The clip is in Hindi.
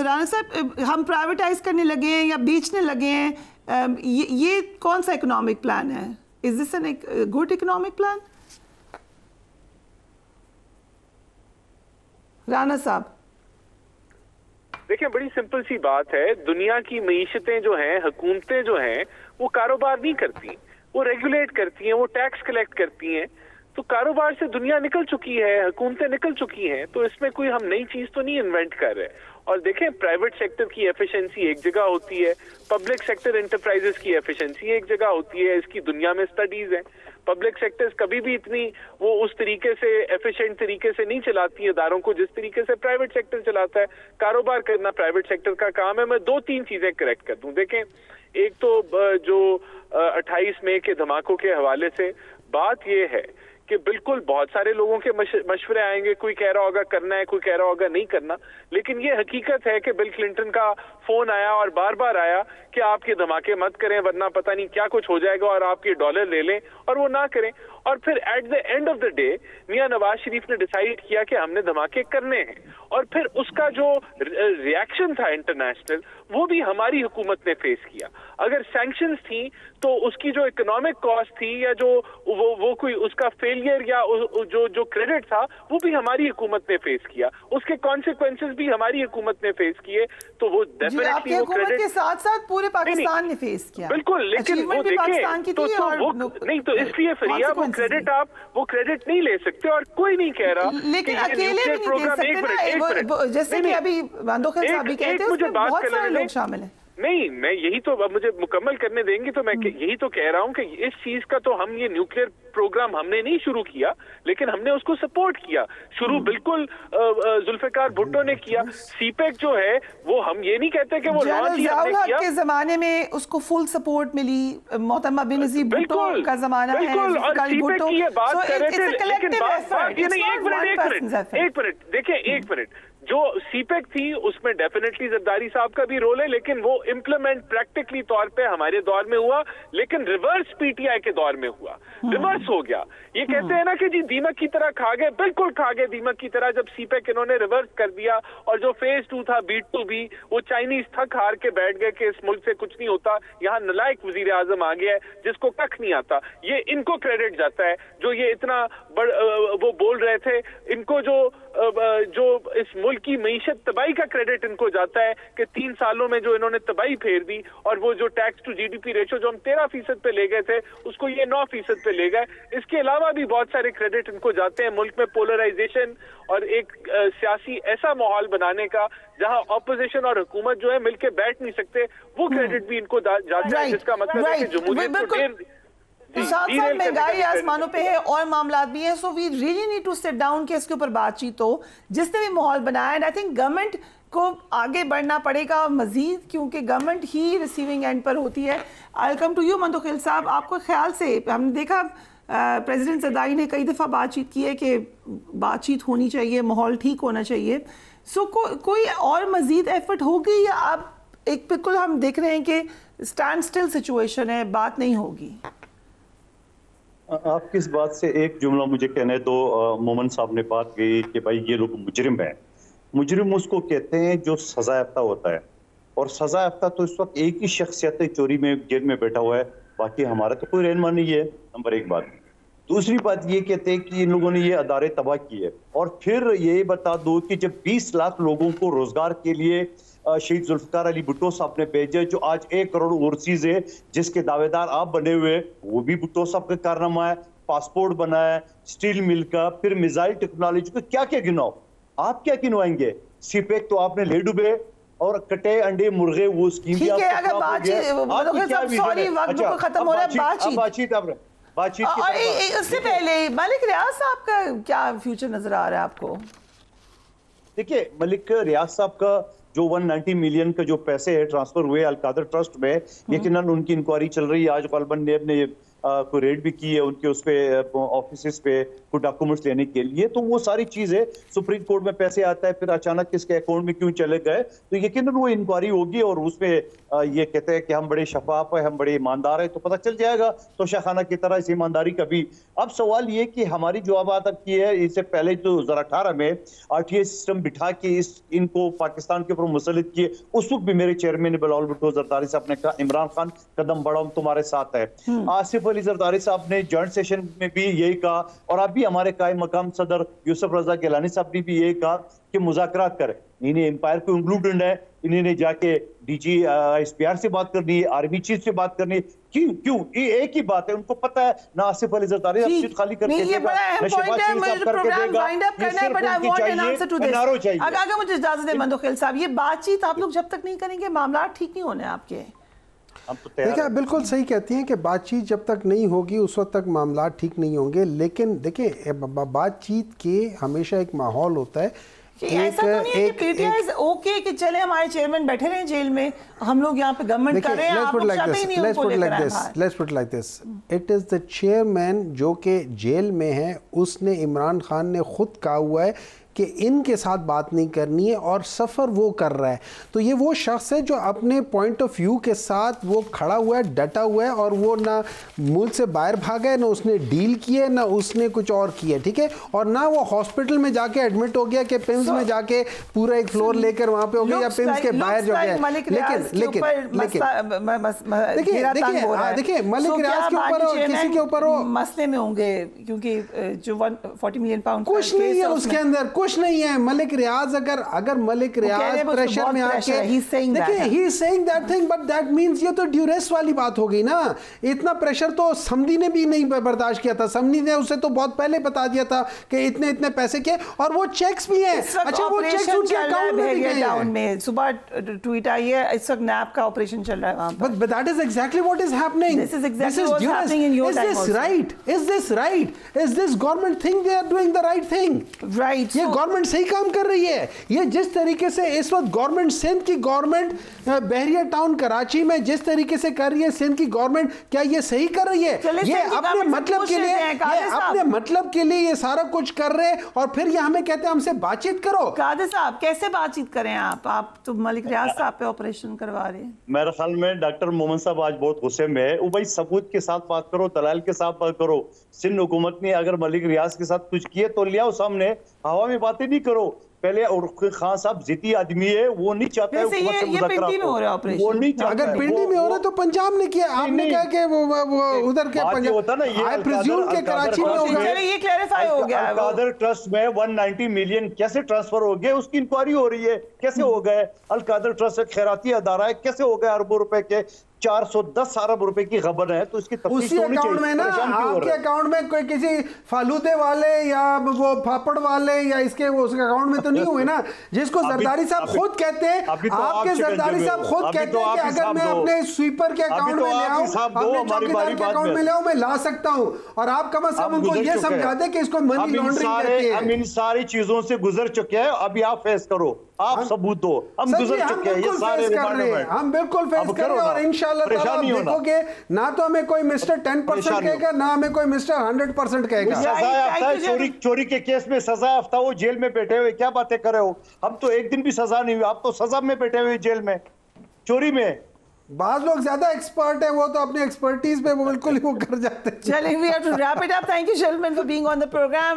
तो राणा साहब, हम प्राइवेटाइज करने लगे हैं या बेचने लगे हैं, ये कौन सा इकोनॉमिक प्लान है? Is this an good economic plan? Rana साहब देखिए, बड़ी सिंपल सी बात है, दुनिया की मईशतें जो हैं, हुकूमतें जो हैं, वो कारोबार नहीं करती, वो रेगुलेट करती हैं, वो टैक्स कलेक्ट करती हैं। तो कारोबार से दुनिया निकल चुकी है, हुकूमतें निकल चुकी हैं, तो इसमें कोई हम नई चीज तो नहीं इन्वेंट कर रहे। और देखें, प्राइवेट सेक्टर की एफिशिएंसी एक जगह होती है, पब्लिक सेक्टर एंटरप्राइजेस की एफिशिएंसी एक जगह होती है। इसकी दुनिया में स्टडीज हैं। पब्लिक सेक्टर्स कभी भी इतनी वो उस तरीके से एफिशिएंट तरीके से नहीं चलाती है इदारों को जिस तरीके से प्राइवेट सेक्टर चलाता है। कारोबार करना प्राइवेट सेक्टर का काम है। मैं 2-3 चीजें करेक्ट कर दूं। देखें, एक तो जो 28 मई के धमाकों के हवाले से बात ये है कि बिल्कुल बहुत सारे लोगों के मशवरे आएंगे, कोई कह रहा होगा करना है, कोई कह रहा होगा नहीं करना, लेकिन ये हकीकत है कि बिल क्लिंटन का फोन आया और बार बार आया कि आप ये धमाके मत करें वरना पता नहीं क्या कुछ हो जाएगा और आप ये डॉलर ले लें, और वो ना करें। और फिर at the end of the day Mian Nawaz Sharif ने डिसाइड किया कि हमने धमाके करने हैं, और फिर उसका जो रिएक्शन था इंटरनेशनल, वो भी हमारी हुकूमत ने फेस किया। अगर सैंक्शंस थी तो उसकी जो इकोनॉमिक कॉस्ट थी या जो वो कोई उसका फेलियर या जो क्रेडिट था, वो भी हमारी हुकूमत ने फेस किया, उसके कॉन्सिक्वेंसेस भी हमारी हुकूमत ने फेस किए। तो वो डेफिनेटली वो क्रेडिट के साथ साथ पूरे पाकिस्तान ने फेस किया। बिल्कुल, लेकिन वो देखें तो वो नहीं, तो इसलिए फरिया वो क्रेडिट नहीं ले सकते, और कोई नहीं कह रहा लेकिन अकेले भी नहीं ले सकते ना, जैसे कि अभी वांदोखिल साहब भी कहते हैं उसमें बहुत सारे लोग शामिल हैं। नहीं, मैं यही तो, अब मुझे मुकम्मल करने देंगे तो मैं यही तो कह रहा हूं कि इस चीज का तो हम ये न्यूक्लियर प्रोग्राम हमने नहीं शुरू किया, लेकिन हमने उसको सपोर्ट किया। शुरू बिल्कुल जुल्फिकार भुट्टो ने किया। सीपेक जो है वो हम ये नहीं कहते कि वो लॉन्च ही हमने किया। के जमाने में उसको फुल सपोर्ट मिली, मोहतरमा बेनज़ीर भुट्टो का जमाना है, और सीपेक की ये बात कर रहे थे, लेकिन एक मिनट देखिए, एक मिनट, जो सीपेक थी उसमें डेफिनेटली जरदारी साहब का भी रोल है, लेकिन वो इम्प्लीमेंट प्रैक्टिकली तौर पे हमारे दौर में हुआ, लेकिन रिवर्स पीटीआई के दौर में हुआ, रिवर्स हो गया। ये कहते हैं ना कि जी दीमक की तरह खा गए, बिल्कुल खा गए दीमक की तरह, जब सीपेक इन्होंने रिवर्स कर दिया। और जो फेज 2 था, B2B, वो चाइनीज थक हार के बैठ गए कि इस मुल्क से कुछ नहीं होता, यहाँ नलायक वजीर आजम आ गया है जिसको कख नहीं आता। ये इनको क्रेडिट जाता है जो ये इतना वो बोल रहे थे। इनको जो इस मुल्क की मईशत तबाही का क्रेडिट इनको जाता है कि 3 सालों में जो इन्होंने तबाही फेर दी, और वो जो टैक्स टू GDP रेशो जो हम 13% पे ले गए थे उसको ये 9% पे ले गए। इसके अलावा भी बहुत सारे क्रेडिट इनको जाते हैं मुल्क में पोलराइजेशन और एक सियासी ऐसा माहौल बनाने का जहां ऑपोजिशन और हुकूमत जो है मिलकर बैठ नहीं सकते, वो क्रेडिट भी इनको जाता है, जिसका मतलब है कि जमहूरियत को साथ साथ महंगाई आसमानों पे है और मामला भी है। So we really need to sit down कि इसके ऊपर बातचीत हो, जिसने भी माहौल बनाया। एंड आई थिंक गवर्नमेंट को आगे बढ़ना पड़ेगा मजीद, क्योंकि गवर्नमेंट ही रिसीविंग एंड पर होती है। आई कम टू यू मंदोखिल साहब, आपको ख्याल से हमने देखा प्रेसिडेंट ज़रदारी ने कई दफ़ा बातचीत की है कि बातचीत होनी चाहिए, माहौल ठीक होना चाहिए। सो कोई और मजीद एफर्ट होगी या अब एक बिल्कुल हम देख रहे हैं कि स्टैंड स्टिल सिचुएशन है, बात नहीं होगी? आपकी इस बात से एक जुमला मुझे कहने दो। मोमन साहब ने बात कही कि भाई ये लोग मुजरिम हैं। मुजरिम उसको कहते हैं जो सजा याफ्ता होता है, और सजा याफ्ता तो इस वक्त एक ही शख्सियत चोरी में जेल में बैठा हुआ है, बाकी हमारा तो कोई रहनुमा नहीं है। नंबर 1 बात। दूसरी बात ये कहते हैं कि इन लोगों ने ये अदारे तबाह किए, और फिर ये बता दो कि जब 20 लाख लोगों को रोजगार के लिए शहीद जुल्फिकार अली भुट्टो साहब ने भेजे, जो आज 1 करोड़ ओवरसीज है जिसके दावेदार आप बने हुए, वो भी भुट्टो साहब का कारनामा है। पासपोर्ट बनाया, स्टील मिल का, फिर मिसाइल टेक्नोलॉजी का, क्या क्या गिनाओ, आप क्या गिनवाएंगे? सीपेक तो आपने ले डूबे, और कटे अंडे मुर्गे वो स्कीम भी आपको खत्म हो रहा है। बातचीत और इससे पहले मलिक रियाज साहब का क्या फ्यूचर नजर आ रहा है आपको? देखिए, मलिक रियाज साहब का जो 190 मिलियन का जो पैसे ट्रांसफर हुए अलकादर ट्रस्ट में, यकीनन उनकी इंक्वायरी चल रही है। आज गलबन नेब ने कोई रेड भी की है उनके उस पे ऑफिस पे कोई डॉक्यूमेंट्स लेने के लिए। तो वो सारी चीजें सुप्रीम कोर्ट में पैसे आता है, फिर अचानक किसके अकाउंट में क्यों चले गए, तो यकीनन वो इंक्वायरी होगी और उसमें ये कहते हैं कि हम बड़े शफाफ है, हम बड़े ईमानदार है, तो पता चल जाएगा तो शाखाना की तरह इस ईमानदारी का भी। अब सवाल ये कि हमारी जो बात अब की है, इससे पहले जो 2018 में RTA सिस्टम बिठा के इनको पाकिस्तान के ऊपर मुसल्लत किए, उस वक्त भी मेरे चेयरमैन बिलावल भुट्टो जरदारी साहब ने कहा इमरान खान कदम बढ़ाओ तुम्हारे साथ है। आसिफ अली जरदारी साहब ने जॉइंट सेशन में भी यही कहा और अभी हमारे कायम मकाम सदर यूसुफ रजा गिलानी साहब ने भी यही कहा कि मुज़ाकरात करें। इन्हें एम्पायर को इंक्लूडेड है, इन्होंने जाके DG SPR से बात करनी है, आर्मी चीफ से बात करनी है। क्यों ये एक ही बात है, उनको पता है ना आसिफ अली जरदारी सीट खाली करके ये बड़ा अहम पॉइंट है, मुझे प्रोग्राम वाइंड अप करना है, but I want an answer to this. अगर मुझे इजाजत दें मंदोखिल साहब, ये बातचीत आप लोग जब तक नहीं करेंगे मामला ठीक नहीं होने आपके। देखिए आप बिल्कुल सही कहती हैं कि बातचीत जब तक नहीं होगी उस वक्त तक मामला ठीक नहीं होंगे, लेकिन देखिए बातचीत के हमेशा एक माहौल होता है। ऐसा तो नहीं है कि PTI इज ओके कि चले हमारे चेयरमैन बैठे रहे जेल में, हम लोग यहाँ पे गवर्नमेंट कर रहे हैं, आप लोग चाहते ही नहीं उनको लेकर आए बाहर। Let's put like this, it is the chairman जो कि जेल में है, उसने इमरान खान ने खुद कहा हुआ है कि इनके साथ बात नहीं करनी है और सफ़र वो कर रहा है। तो ये वो शख्स है जो अपने पॉइंट ऑफ व्यू के साथ वो खड़ा हुआ है, डटा हुआ है, और वो ना मुल्क से बाहर भागा है, ना उसने डील की है, ना उसने कुछ और किया, ठीक है, और ना वो हॉस्पिटल में जाके एडमिट हो गया कि पिम्स में जाके पूरा एक फ्लोर लेकर वहाँ पे हो गया या पिम्स के बाहर जो गया। देखिए मलिक रियाज के ऊपर और किसी के ऊपर हो मसले में होंगे, क्योंकि जो 40 मिलियन पाउंड कुछ नहीं है उसके अंदर, कुछ नहीं है। मलिक रियाज अगर मलिक रियाज प्रेशर में आके देखिए he is saying that thing, but that means ये तो ड्यूरेस वाली बात हो गई ना। इतना प्रेशर तो समधी ने भी नहीं बर्दाश्त किया था, समधी ने उसे तो बहुत पहले बता दिया था कि इतने इतने पैसे के, और वो चेक्स भी हैं। अच्छा वो चेक्स उनके अकाउंट में भी गए डाउन में, सुबह ट्वीट आई है इस वक्त नैप का ऑपरेशन चल रहा है वहां पर। But that is exactly what is happening, this is exactly what is happening in your time. Is this right, is this right, is this government think they are doing the right thing, right? ये गवर्नमेंट सही काम कर रही है। ये जिस तरीके से इस वक्त गवर्नमेंट, सिंध की गवर्नमेंट बहरिया टाउन कराची में जिस तरीके से कर रही है, सिंध की गवर्नमेंट क्या ये सही कर रही है? ये अपने मतलब के लिए, अपने मतलब के लिए ये सारा कुछ कर रहे हैं, और फिर ये हमें कहते हैं हमसे बातचीत करो। कादिर साहब कैसे बातचीत करें आप तो मलिक रियाज साहब पे ऑपरेशन करवा रहे हैं। मेरे ख्याल में डॉक्टर मोहम्मद साहब आज बहुत गुस्से में है। वो भाई सबूत के साथ बात करो, दलाल के साथ बात करो। सिंध हुकूमत ने अगर मलिक रियाज के साथ कुछ किए तो लियाओ सामने, हवा में बातें नहीं करो। पहले और खान साहब जिद्दी आदमी है, वो नहीं चाहते ये पिंडी में हो रहा है ऑपरेशन, वो नहीं चाहता। अगर पिंडी में हो रहा है तो पंजाब ने किया, आपने कहा कि वो उधर के पंजाब होता ना, ये आई प्रिज्यूम के कराची में हो गया। ये क्लैरिफाई हो गया है। अलकादर ट्रस्ट में 190 मिलियन कैसे ट्रांसफर हो गए, उसकी इंक्वायरी हो रही है, कैसे हो गए। अलकादर ट्रस्ट एक खैराती अदारा है, कैसे हो गए अरबों रुपए के, 410 अरब रुपए की खबर है, तो इसकी उसी अकाउंट में ना, आपके अकाउंट में कोई किसी फालूदे वाले या वो पापड़ वाले या इसके वो उसके अकाउंट में तो नहीं हुए ना, जिसको जरदारी साहब खुद कहते हैं। आपके जरदारी साहब खुद कहते हैं कि अगर मैं अपने स्वीपर के अकाउंट में ले आऊं, अपने चौकीदार के अकाउंट में ले आऊं, मैं ला सकता हूं, और आप कम से कम उनको ये समझा दे कि इसको मनी लॉन्ड्रिंग कहते हैं। हम इन सारी चीजों से गुजर चुके हैं, अभी आप फेस करो, आप सबूत दो। हम गुजर चुके हैं ये सारे रिक्वायरमेंट, हम बिल्कुल फेस कर रहे हैं, और इंशाल्लाह आप देखोगे ना तो हमें कोई मिस्टर 10% कहेगा, ना हमें कोई मिस्टर 100% कहेगा। चोरी के केस में सजा याफ्ता हो, जेल में बैठे हुए क्या बातें कर रहे हो? हम तो एक दिन भी सजा नहीं हुई, आप तो सजा में बैठे हुए जेल में चोरी में। बाज लोग ज्यादा एक्सपर्ट है, वो तो अपने एक्सपर्टीज पे वो बिल्कुल ही वो कर जाते हैं। चलें, we have to wrap it up. Thank you gentlemen for being on the program.